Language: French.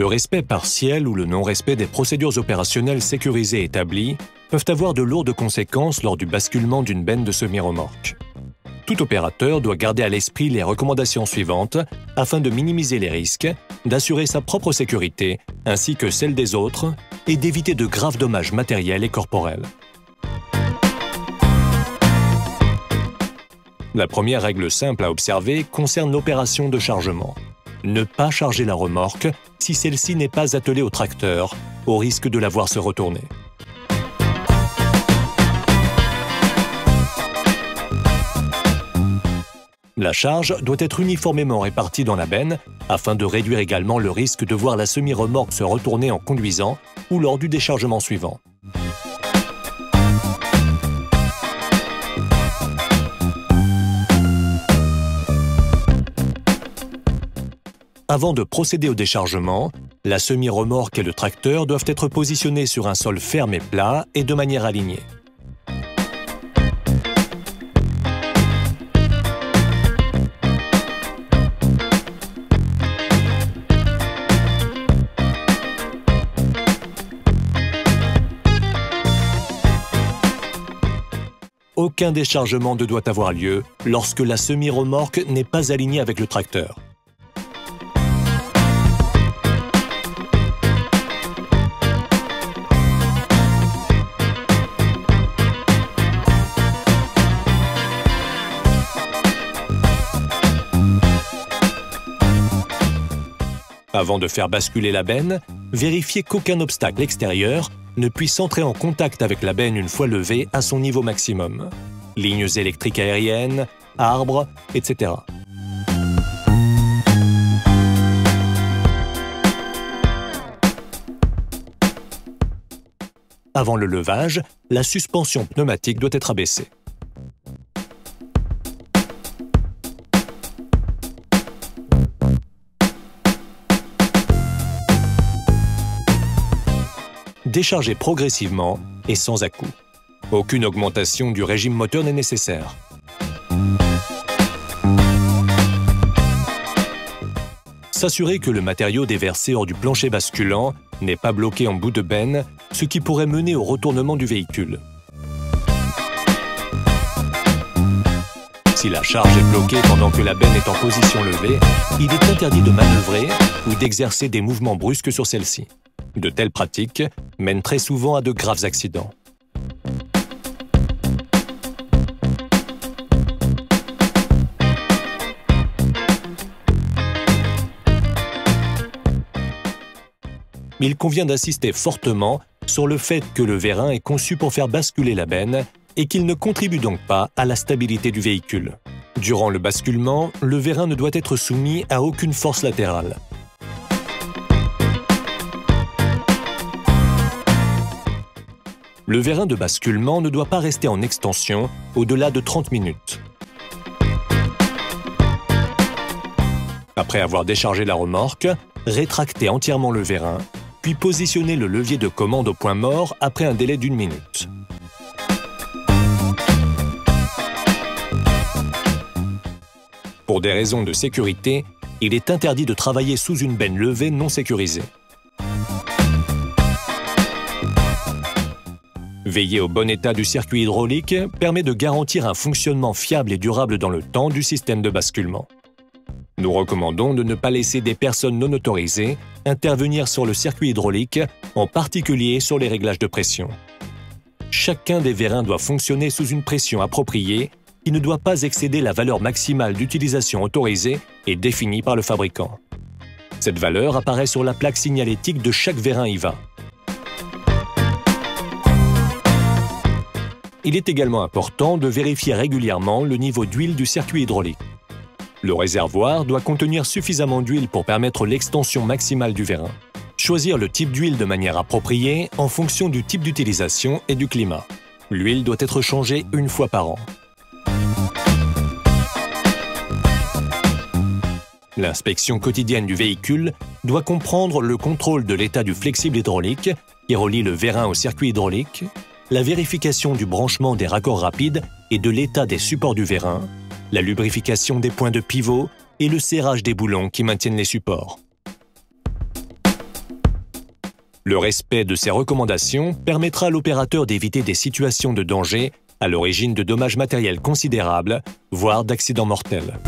Le respect partiel ou le non-respect des procédures opérationnelles sécurisées établies peuvent avoir de lourdes conséquences lors du basculement d'une benne de semi-remorque. Tout opérateur doit garder à l'esprit les recommandations suivantes afin de minimiser les risques, d'assurer sa propre sécurité ainsi que celle des autres et d'éviter de graves dommages matériels et corporels. La première règle simple à observer concerne l'opération de chargement. Ne pas charger la remorque si celle-ci n'est pas attelée au tracteur, au risque de la voir se retourner. La charge doit être uniformément répartie dans la benne afin de réduire également le risque de voir la semi-remorque se retourner en conduisant ou lors du déchargement suivant. Avant de procéder au déchargement, la semi-remorque et le tracteur doivent être positionnés sur un sol ferme et plat et de manière alignée. Aucun déchargement ne doit avoir lieu lorsque la semi-remorque n'est pas alignée avec le tracteur. Avant de faire basculer la benne, vérifiez qu'aucun obstacle extérieur ne puisse entrer en contact avec la benne une fois levée à son niveau maximum. Lignes électriques aériennes, arbres, etc. Avant le levage, la suspension pneumatique doit être abaissée. Décharger progressivement et sans à-coups. Aucune augmentation du régime moteur n'est nécessaire. S'assurer que le matériau déversé hors du plancher basculant n'est pas bloqué en bout de benne, ce qui pourrait mener au retournement du véhicule. Si la charge est bloquée pendant que la benne est en position levée, il est interdit de manœuvrer ou d'exercer des mouvements brusques sur celle-ci. De telles pratiques mènent très souvent à de graves accidents. Il convient d'insister fortement sur le fait que le vérin est conçu pour faire basculer la benne et qu'il ne contribue donc pas à la stabilité du véhicule. Durant le basculement, le vérin ne doit être soumis à aucune force latérale. Le vérin de basculement ne doit pas rester en extension au-delà de 30 minutes. Après avoir déchargé la remorque, rétractez entièrement le vérin, puis positionnez le levier de commande au point mort après un délai d'1 minute. Pour des raisons de sécurité, il est interdit de travailler sous une benne levée non sécurisée. Veiller au bon état du circuit hydraulique permet de garantir un fonctionnement fiable et durable dans le temps du système de basculement. Nous recommandons de ne pas laisser des personnes non autorisées intervenir sur le circuit hydraulique, en particulier sur les réglages de pression. Chacun des vérins doit fonctionner sous une pression appropriée qui ne doit pas excéder la valeur maximale d'utilisation autorisée et définie par le fabricant. Cette valeur apparaît sur la plaque signalétique de chaque vérin IVA. Il est également important de vérifier régulièrement le niveau d'huile du circuit hydraulique. Le réservoir doit contenir suffisamment d'huile pour permettre l'extension maximale du vérin. Choisir le type d'huile de manière appropriée en fonction du type d'utilisation et du climat. L'huile doit être changée 1 fois par an. L'inspection quotidienne du véhicule doit comprendre le contrôle de l'état du flexible hydraulique qui relie le vérin au circuit hydraulique, la vérification du branchement des raccords rapides et de l'état des supports du vérin, la lubrification des points de pivot et le serrage des boulons qui maintiennent les supports. Le respect de ces recommandations permettra à l'opérateur d'éviter des situations de danger à l'origine de dommages matériels considérables, voire d'accidents mortels.